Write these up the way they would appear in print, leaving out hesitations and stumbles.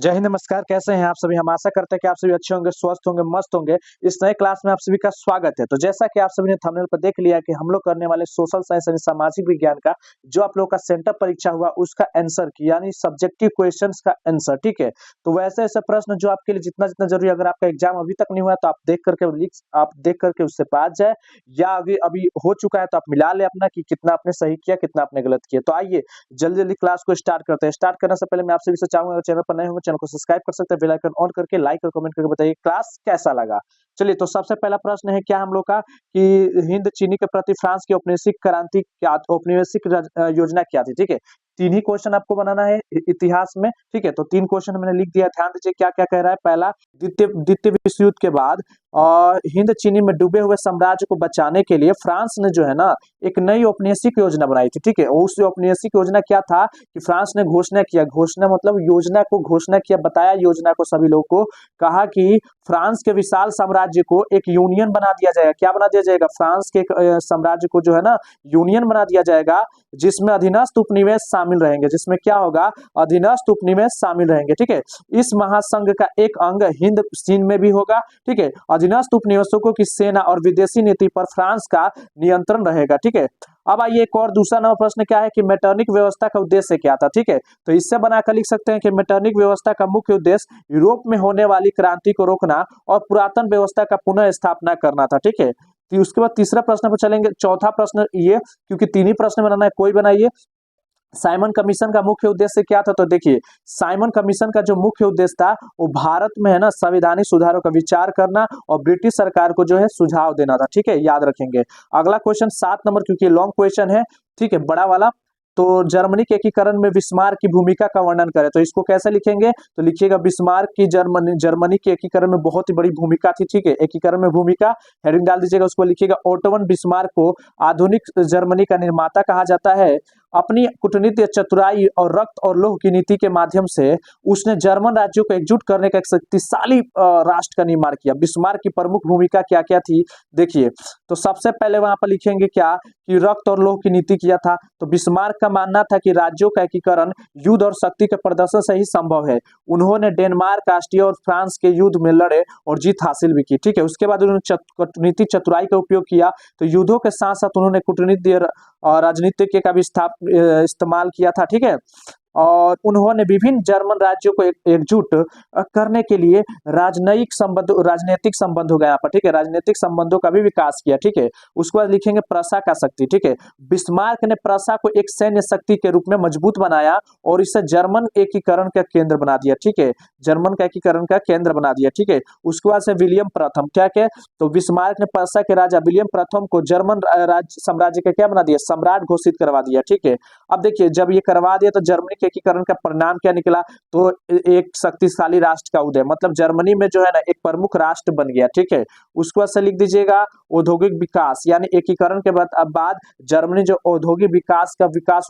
जय हिंद, नमस्कार। कैसे हैं आप सभी? हम आशा करते हैं कि आप सभी अच्छे होंगे, स्वस्थ होंगे, मस्त होंगे। इस नए क्लास में आप सभी का स्वागत है। तो जैसा कि आप सभी ने थंबनेल पर देख लिया कि हम लोग करने वाले सोशल साइंस यानी सामाजिक विज्ञान का जो आप लोगों का सेंटअप परीक्षा हुआ उसका आंसर की यानी सब्जेक्टिव क्वेश्चंस का आंसर, ठीक है? तो वैसे ऐसे प्रश्न जो आपके लिए जितना-जितना ज़रूरी है, अगर आपका एग्जाम अभी तक नहीं हुआ तो आप देख करके उससे पास जाए, या अभी अभी हो चुका है तो आप मिला लें अपना कि कितना आपने सही किया, कितना आपने गलत किया। तो आइए जल्दी-जल्दी क्लास को स्टार्ट करते हैं। स्टार्ट करने से पहले मैं आप सभी से चाहूँगा, अगर चैनल पर नए होंगे चैनल को सब्सक्राइब कर सकते हैं, बेल आइकन ऑन करके लाइक और कमेंट करके बताइए क्लास कैसा लगा। चलिए, तो सबसे पहला प्रश्न है क्या हम लोग का कि हिंद चीनी के प्रति फ्रांस की औपनिवेशिक क्रांति क्या योजना क्या थी, ठीक है? 3 ही क्वेश्चन आपको बनाना है इतिहास में, ठीक है? तो 3 क्वेश्चन मैंने लिख दिया, ध्यान दीजिए क्या-क्या कह रहा है। पहला, द्वितीय विश्व युद्ध के बाद हिंद चीनी में डूबे हुए साम्राज्य को बचाने के लिए फ्रांस ने जो है ना एक नई औपनिवेशिक योजना बनाई थी, ठीक है? और उस औपनिवेशिक योजना क्या था कि फ्रांस ने घोषणा मतलब योजना को घोषणा किया, बताया योजना को सभी लोगों को, कहा कि फ्रांस के विशाल साम्राज्य को एक यूनियन बना दिया जाएगा। क्या बना दिया जाएगा? फ्रांस के साम्राज्य को जो है ना यूनियन बना दिया जाएगा, जिसमें अधीनस्थ उपनिवेश शामिल रहेंगे, जिसमें क्या होगा, अधीनस्थ उपनिवेश शामिल रहेंगे, ठीक है? इस महासंघ का एक अंग हिंद चीन में भी होगा, ठीक है? अधीनस्थ उपनिवेशकों की सेना और विदेशी नीति पर फ्रांस का नियंत्रण रहेगा, ठीक है? अब आइए एक और दूसरा नंबर प्रश्न क्या है कि मेटरनिक व्यवस्था का उद्देश्य क्या था, ठीक है? तो इससे बनाकर लिख सकते हैं कि मेटरनिक व्यवस्था का मुख्य उद्देश्य यूरोप में होने वाली क्रांति को रोकना और पुरातन व्यवस्था का पुनः स्थापना करना था, ठीक है? तो उसके बाद तीसरा प्रश्न पर चलेंगे। चौथा प्रश्न ये, क्योंकि 3 ही प्रश्न बनाना है, कोई बनाइए। साइमन कमीशन का मुख्य उद्देश्य क्या था? तो देखिए, साइमन कमीशन का जो मुख्य उद्देश्य था वो भारत में है ना संवैधानिक सुधारों का विचार करना और ब्रिटिश सरकार को जो है सुझाव देना था, ठीक है? याद रखेंगे। अगला क्वेश्चन 7 नंबर, क्योंकि लॉन्ग क्वेश्चन है, ठीक है, बड़ा वाला। तो जर्मनी के एकीकरण में बिस्मार्क की भूमिका का वर्णन करें, तो इसको कैसे लिखेंगे? तो लिखिएगा बिस्मार्क की जर्मनी के एकीकरण में बहुत ही बड़ी भूमिका थी, ठीक है? एकीकरण में भूमिका हेडिंग डाल दीजिएगा, उसको लिखिएगा ओटोवन बिस्मार्क को आधुनिक जर्मनी का निर्माता कहा जाता है। अपनी कूटनीतिक चतुराई और रक्त और लौह की नीति के माध्यम से उसने जर्मन राज्यों को एकजुट करने का एक शक्तिशाली राष्ट्र का निर्माण किया। बिस्मार्क की प्रमुख भूमिका क्या क्या थी? देखिए, तो सबसे पहले वहां पर लिखेंगे क्या कि रक्त और लौह की नीति किया था। तो बिस्मार्क का मानना था कि राज्यों का एकीकरण युद्ध और शक्ति के प्रदर्शन से ही संभव है। उन्होंने डेनमार्क, ऑस्ट्रिया और फ्रांस के युद्ध में लड़े और जीत हासिल भी की, ठीक है? उसके बाद उन्होंने कूटनीतिक चतुराई का उपयोग किया। तो युद्धों के साथ साथ उन्होंने कूटनीति और राजनीतिक का भी इस्तेमाल किया था, ठीक है? और उन्होंने विभिन्न जर्मन राज्यों को एकजुट करने के लिए राजनीतिक संबंध हो गया यहाँ पर, ठीक है? राजनीतिक संबंधों का भी विकास किया, ठीक है? उसके बाद लिखेंगे प्रशा का शक्ति, ठीक है? बिस्मार्क ने प्रशा को एक सैन्य शक्ति के रूप में मजबूत बनाया और इसे जर्मन एकीकरण का केंद्र बना दिया, ठीक है? जर्मन का एकीकरण का केंद्र बना दिया, ठीक है? उसके बाद से विलियम प्रथम, क्या क्या? तो बिस्मार्क ने प्रशा के राजा विलियम प्रथम को जर्मन राज्य साम्राज्य का क्या बना दिया? सम्राट घोषित करवा दिया, ठीक है? अब देखिए, जब ये करवा दिया तो जर्मनी के एकीकरण का परिणाम क्या निकला? तो एक शक्तिशाली राष्ट्र का उदय, मतलब जर्मनी में जो है ना एक प्रमुख राष्ट्र बन गया, ठीक है? उसके बाद से लिख दीजिएगा औद्योगिक विकास, यानी एकीकरण के बाद जर्मनी जो औद्योगिक विकास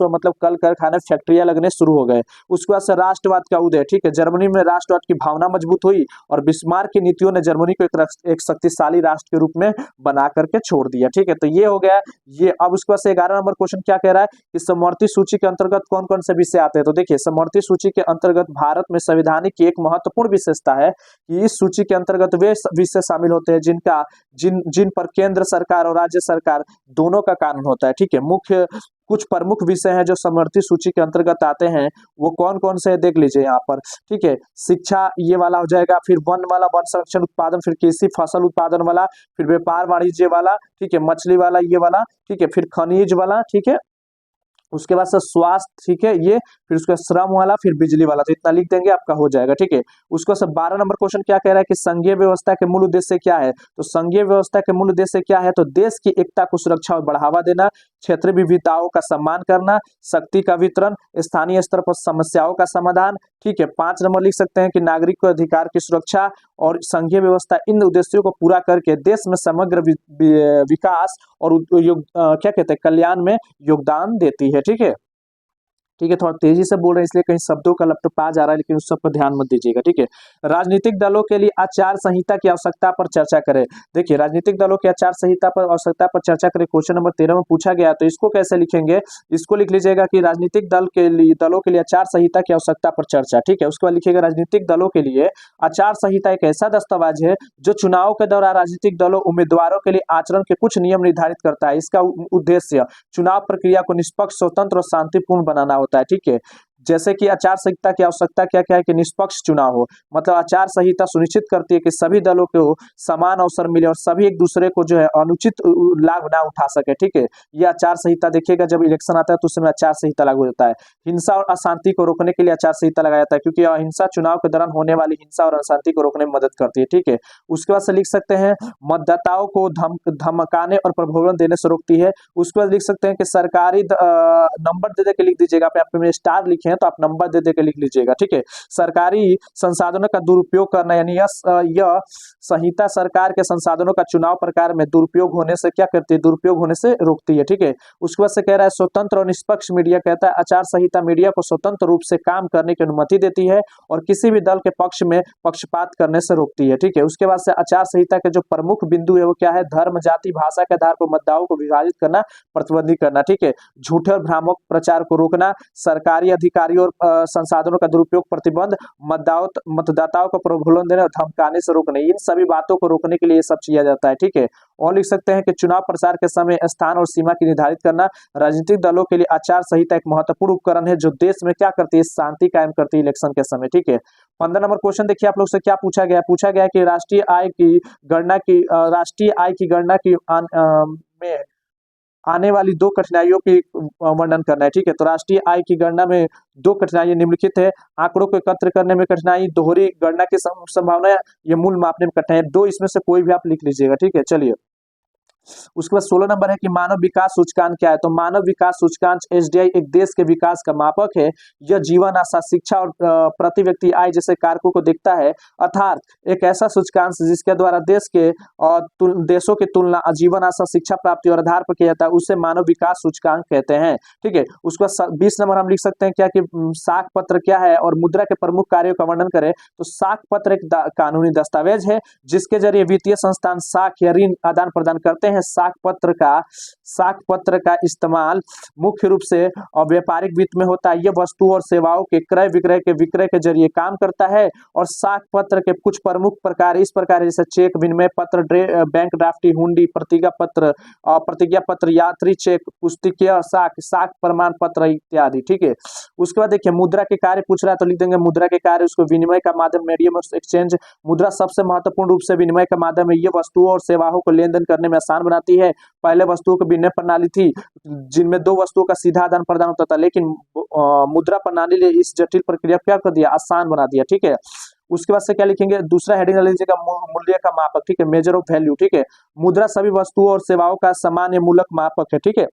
हुआ, मतलब कल कारखाने फैक्ट्रियां लगने शुरू हो गए। उसके बाद से राष्ट्रवाद का उदय, ठीक है? जर्मनी में राष्ट्रवाद की भावना मजबूत हुई और बिस्मार्क की नीतियों ने जर्मनी को एक शक्तिशाली राष्ट्र के रूप में बना करके छोड़ दिया, ठीक है? तो ये हो गया ये। अब उसके बाद से 11 नंबर क्वेश्चन क्या कह रहा है कि समवर्ती सूची के अंतर्गत कौन कौन से विषय आते हैं? तो देखिए, समवर्ती सूची के अंतर्गत भारत में संविधानिक की एक महत्वपूर्ण विशेषता है कि इस सूची के अंतर्गत वे विषय शामिल होते हैं जिन पर केंद्र सरकार और राज्य सरकार दोनों का कानून होता है, ठीक है? कुछ प्रमुख विषय हैं जो समवर्ती सूची के अंतर्गत आते हैं, वो कौन कौन से देख लीजिए यहाँ पर, ठीक है? शिक्षा ये वाला हो जाएगा, फिर वन वाला वन संरक्षण उत्पादन, फिर कृषि फसल उत्पादन वाला, फिर व्यापार वाणिज्य वाला, ठीक है? मछली वाला ये वाला, ठीक है? फिर खनिज वाला, ठीक है? उसके बाद से स्वास्थ्य, ठीक है? ये फिर उसका श्रम वाला, फिर बिजली वाला। तो इतना लिख देंगे आपका हो जाएगा, ठीक है? उसको से 12 नंबर क्वेश्चन क्या कह रहा है कि संघीय व्यवस्था के मूल उद्देश्य क्या है? तो संघीय व्यवस्था के मूल उद्देश्य क्या है? तो देश की एकता को सुरक्षा और बढ़ावा देना, क्षेत्रीय विविधताओं का सम्मान करना, शक्ति का वितरण, स्थानीय स्तर पर समस्याओं का समाधान, ठीक है? 5 नंबर लिख सकते हैं कि नागरिक को अधिकार की सुरक्षा और संघीय व्यवस्था इन उद्देश्यों को पूरा करके देश में समग्र विकास और क्या कहते हैं कल्याण में योगदान देती है, ठीक है? ठीक है, थोड़ा तेजी से बोल रहे हैं इसलिए कहीं शब्दों का लपटपा जा रहा है, लेकिन उस सब पर ध्यान मत दीजिएगा। ठीक है, राजनीतिक दलों के लिए आचार संहिता की आवश्यकता पर चर्चा करें। देखिए, राजनीतिक दलों की आचार संहिता पर आवश्यकता पर चर्चा करें, क्वेश्चन नंबर 13 में पूछा गया। तो इसको कैसे लिखेंगे, इसको लिख लीजिएगा कि राजनीतिक दलों के लिए आचार संहिता की आवश्यकता पर चर्चा। ठीक है, उसके बाद लिखिएगा राजनीतिक दलों के लिए आचार संहिता एक ऐसा दस्तावेज है जो चुनाव के दौरान राजनीतिक दलों उम्मीदवारों के लिए आचरण के कुछ नियम निर्धारित करता है। इसका उद्देश्य चुनाव प्रक्रिया को निष्पक्ष, स्वतंत्र और शांतिपूर्ण बनाना होता है। ठीक है, जैसे कि आचार संहिता की आवश्यकता क्या क्या है कि निष्पक्ष चुनाव हो, मतलब आचार संहिता सुनिश्चित करती है कि सभी दलों को समान अवसर मिले और सभी एक दूसरे को जो है अनुचित लाभ ना उठा सके। ठीक है, यह आचार संहिता देखिएगा जब इलेक्शन आता है तो उस समय आचार संहिता लागू होता है। हिंसा और अशांति को रोकने के लिए आचार संहिता लगाया जाता है, क्योंकि अहिंसा चुनाव के दौरान होने वाली हिंसा और अशांति को रोकने में मदद करती है। ठीक है, उसके बाद से लिख सकते हैं मतदाताओं को धमकाने और प्रलोभन देने से रोकती है। उसके बाद लिख सकते हैं कि सरकारी नंबर दे दे के लिख दीजिएगा, आप स्टार लिखे हैं तो आप नंबर दे दे के लिख लीजिएगा। ठीक है, सरकारी संसाधनों का दुरुपयोग करना, यानी यह संहिता सरकार के संसाधनों का चुनाव प्रकार में दुरुपयोग होने से क्या करती है, दुरुपयोग होने से रोकती है। ठीक है, उसके बाद से कह रहा है स्वतंत्र और निष्पक्ष मीडिया, कहता है आचार संहिता मीडिया को स्वतंत्र रूप से काम करने की अनुमति देती है और किसी भी दल के पक्ष में पक्षपात करने से रोकती है। ठीक है, उसके बाद से आचार संहिता के जो प्रमुख बिंदु है वो क्या है, धर्म, जाति, भाषा के आधार पर मतदाताओं को विभाजित करना, प्रतिबंधित करना। ठीक है, झूठे और भ्रामक प्रचार को रोकना, सरकारी अधिकारियों और संसाधनों का दुरुपयोग, प्रतिबंध, मतदाताओं को प्रलोभन देने और धमकाने से रोकने, इन सभी बातों को रोकने के लिए ये सब किया जाता है। ठीक है, और लिख सकते हैं कि चुनाव प्रचार के समय स्थान और सीमा की निर्धारित करना। राजनीतिक दलों के लिए आचार संहिता एक महत्वपूर्ण उपकरण है जो देश में क्या करती है, शांति कायम करती है इलेक्शन के समय। ठीक है, 15 नंबर क्वेश्चन देखिए आप लोग से क्या पूछा गया, पूछा गया कि राष्ट्रीय आय की गणना की में आने वाली दो कठिनाइयों की वर्णन करना है। ठीक है, तो राष्ट्रीय आय की गणना में दो कठिनाइयां निम्नलिखित है, आंकड़ों को एकत्र करने में कठिनाई, दोहरी गणना की संभावना, या मूल मापने में कठिनाई, दो इसमें से कोई भी आप लिख लीजिएगा। ठीक है, चलिए उसके बाद 16 नंबर है कि मानव विकास सूचकांक क्या है। तो मानव विकास सूचकांक एसडीआई एक देश के विकास का मापक है। यह जीवन आशा, शिक्षा और प्रति व्यक्ति आय जैसे कारकों को देखता है, अर्थात एक ऐसा सूचकांक जिसके द्वारा देशों की तुलना जीवन आशा, शिक्षा प्राप्ति और आधार पर किया जाता है, उसे मानव विकास सूचकांक कहते हैं। ठीक है, उसके बाद 20 नंबर हम लिख सकते हैं क्या कि साख पत्र क्या है और मुद्रा के प्रमुख कार्यों का वर्णन करें। तो साख पत्र एक कानूनी दस्तावेज है जिसके जरिए वित्तीय संस्थान साख या ऋण आदान प्रदान करते हैं। साख पत्र का इस्तेमाल मुख्य रूप से व्यापारिक वित्त में होता है। यह वस्तु और सेवाओं के क्रय विक्रय के जरिए काम करता है। और साख पत्र के कुछ प्रमुख प्रकार इस प्रकार, जैसे चेक विनिमय पत्र, बैंक ड्राफ्टी, हुंडी, प्रतिज्ञा पत्र, यात्री चेक, पुस्तिकीय साख प्रमाण पत्र इत्यादि। ठीक है, उसके बाद देखिए मुद्रा के कार्य पूछ रहा है तो लिख देंगे मुद्रा के कार्य, उसको विनिमय का माध्यम, मीडियम ऑफ एक्सचेंज। मुद्रा सबसे महत्वपूर्ण रूप से विनिमय का माध्यम है। यह वस्तुओं और सेवाओं को लेन देन करने में आसान बनाती है। पहले वस्तुओं की विनिमय प्रणाली थी जिनमें दो वस्तुओं का सीधा आदान प्रदान होता था, लेकिन मुद्रा प्रणाली ने इस जटिल प्रक्रिया को क्या कर दिया, आसान बना दिया। ठीक है, उसके बाद से क्या लिखेंगे, दूसरा हेडिंग लीजिएगा मूल्य का मापक। ठीक है, मेजर ऑफ वैल्यू। ठीक है, मुद्रा सभी वस्तुओं और सेवाओं का सामान्य मूलक मापक है। ठीक है,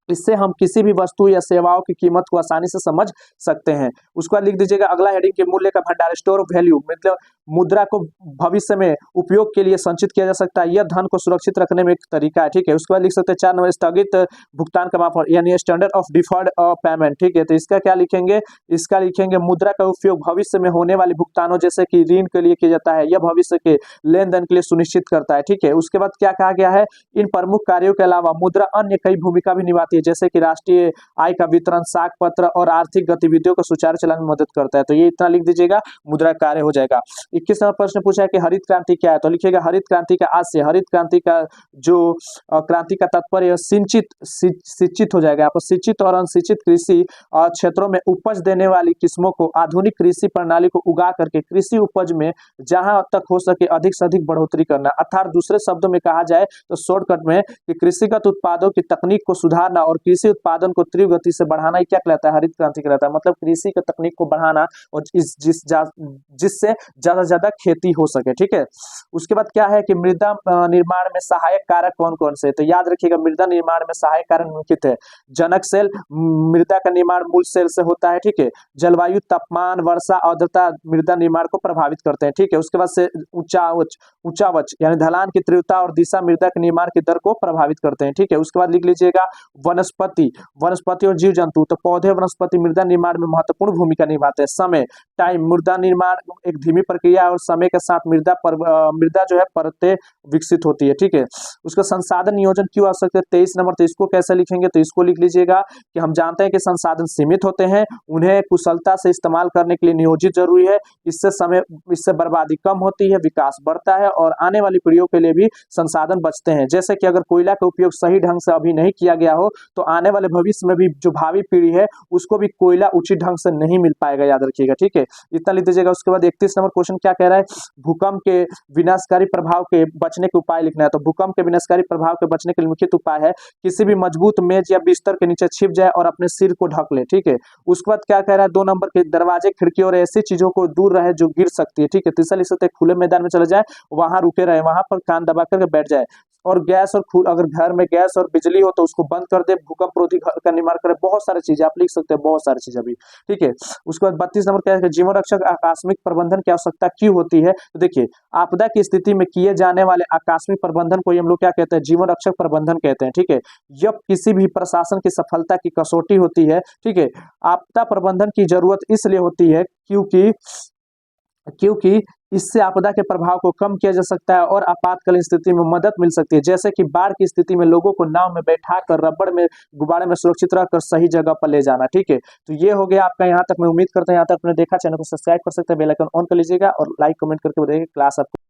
इससे हम किसी भी वस्तु या सेवाओं की कीमत को आसानी से समझ सकते हैं। उसके बाद लिख दीजिएगा अगला हेडिंग के मूल्य का भंडार, स्टोर ऑफ वैल्यू, मतलब मुद्रा को भविष्य में उपयोग के लिए संचित किया जा सकता है। यह धन को सुरक्षित रखने में एक तरीका है। ठीक है, उसके बाद लिख सकते हैं 4 नंबर स्थगित भुगतान का मापक, यानी स्टैंडर्ड ऑफ डिफर्ड पेमेंट। ठीक है, तो इसका क्या लिखेंगे, इसका लिखेंगे मुद्रा का उपयोग भविष्य में होने वाली भुगतानों जैसे कि ऋण के लिए किया जाता है। यह भविष्य के लेन देन के लिए सुनिश्चित करता है। ठीक है, उसके बाद क्या कहा गया है, इन प्रमुख कार्यों के अलावा मुद्रा अन्य कई भूमिका भी निभाती है, जैसे कि राष्ट्रीय आय का वितरण, साख पत्र और आर्थिक गतिविधियों को सुचारू चलाने में मदद करता है। तो ये इतना लिख दीजिएगा, मुद्रा कार्य हो जाएगा। 21 नंबर प्रश्न पूछा है कि हरित क्रांति क्या है। तो लिखिएगा हरित क्रांति का आशय, हरित क्रांति का जो क्रांति का तात्पर्य शिक्षित हो जाएगा। आप शिक्षित और अनशिक्षित कृषि क्षेत्रों में उपज देने वाली किस्मों को आधुनिक कृषि प्रणाली को उगा करके कृषि उपज में जहां तक हो सके अधिक से अधिक बढ़ोतरी करना। अर्थात दूसरे शब्दों में कहा जाए तो शॉर्टकट में कि कृषिगत उत्पादों की तकनीक को सुधारना और कृषि उत्पादन को तीव्र गति से बढ़ाना ही क्या कहलाता है, हरित क्रांति कहलाता है। मतलब कृषि की तकनीक को बढ़ाना और जिससे ज्यादा से ज्यादा खेती हो सके। ठीक है, उसके बाद क्या है कि मृदा निर्माण में सहायक कारक कौन कौन से, तो याद रखिएगा मृदा निर्माण में सहायक कारक निम्नलिखित है। जनक सेल, मृदा का निर्माण मूल सेल से होता है। ठीक है, जलवायु, तापमान, वर्षा, आर्द्रता मृदा निर्माण को प्रभावित करते हैं। ठीक है, उसके बाद से ऊंचावच यानी ढलान की तीव्रता और दिशा मृदा के निर्माण की दर को प्रभावित करते हैं। ठीक है, उसके बाद लिख लीजिएगा वनस्पति, वनस्पति और जीव जंतु, तो पौधे वनस्पति मृदा निर्माण में महत्वपूर्ण भूमिका निभाते हैं। समय, टाइम, मृदा निर्माण एक धीमी प्रक्रिया है और समय के साथ मृदा जो है परतें विकसित होती है, ठीक है। उसका संसाधन नियोजन क्यों आवश्यक है 23 नंबर, तो इसको कैसे लिखेंगे, तो इसको लिख लीजिएगा कि हम जानते हैं कि संसाधन सीमित होते हैं, उन्हें कुशलता से इस्तेमाल करने के लिए नियोजित जरूरी है। इससे बर्बादी कम होती है, विकास बढ़ता है और आने वाली पीढ़ियों के लिए भी संसाधन बचते हैं। जैसे कि अगर कोयला का उपयोग सही ढंग से अभी नहीं किया गया हो तो आने वाले भविष्य में भी जो भावी पीढ़ी है उसको भी कोयला उचित ढंग से नहीं मिल पाएगा, याद रखिएगा, ठीक है। इतना लिख दीजिएगा। उसके बाद 31 नंबर क्वेश्चन क्या कह रहा है, भूकंप के विनाशकारी प्रभाव के बचने के उपाय लिखना है। तो भूकंप के विनाशकारी प्रभाव के बचने के लिए मुख्य उपाय है किसी भी मजबूत मेज या बिस्तर के नीचे छिप जाए और अपने सिर को ढक ले, ठीक है। उसके बाद क्या कह रहा है, 2 नंबर के दरवाजे, खिड़की और ऐसी चीजों को दूर रहे जो गिर सकती है, ठीक है। तीसरा लिख सकते हैं खुले मैदान में चले जाए, वहां रुके रहे, वहां पर कान दबा करके बैठ जाए। और गैस और अगर घर में गैस और बिजली हो तो उसको बंद कर दे, भूकंप रोधी घर का निर्माण करे। बहुत सारी चीजें आप लिख सकते हैं, बहुत सारी चीजें अभी, ठीक है। उसके बाद 32 नंबर क्या है, जीवन रक्षक आकस्मिक प्रबंधन की आवश्यकता क्यों होती है। तो देखिए, आपदा की स्थिति में किए जाने वाले आकस्मिक प्रबंधन को हम लोग क्या कहते हैं, जीवन रक्षक प्रबंधन कहते हैं, ठीक है। यह किसी भी प्रशासन की सफलता की कसौटी होती है, ठीक है। आपदा प्रबंधन की जरूरत इसलिए होती है क्योंकि इससे आपदा के प्रभाव को कम किया जा सकता है और आपातकालीन स्थिति में मदद मिल सकती है। जैसे कि बाढ़ की स्थिति में लोगों को नाव में बैठा कर रबड़ में गुब्बारे में सुरक्षित रखकर सही जगह पर ले जाना, ठीक है। तो ये हो गया आपका, यहाँ तक मैं उम्मीद करता हूँ यहाँ तक आपने देखा। चैनल को सब्सक्राइब कर सकते हैं, बेल आइकन ऑन कर लीजिएगा और लाइक कमेंट करके बताइए क्लास आपको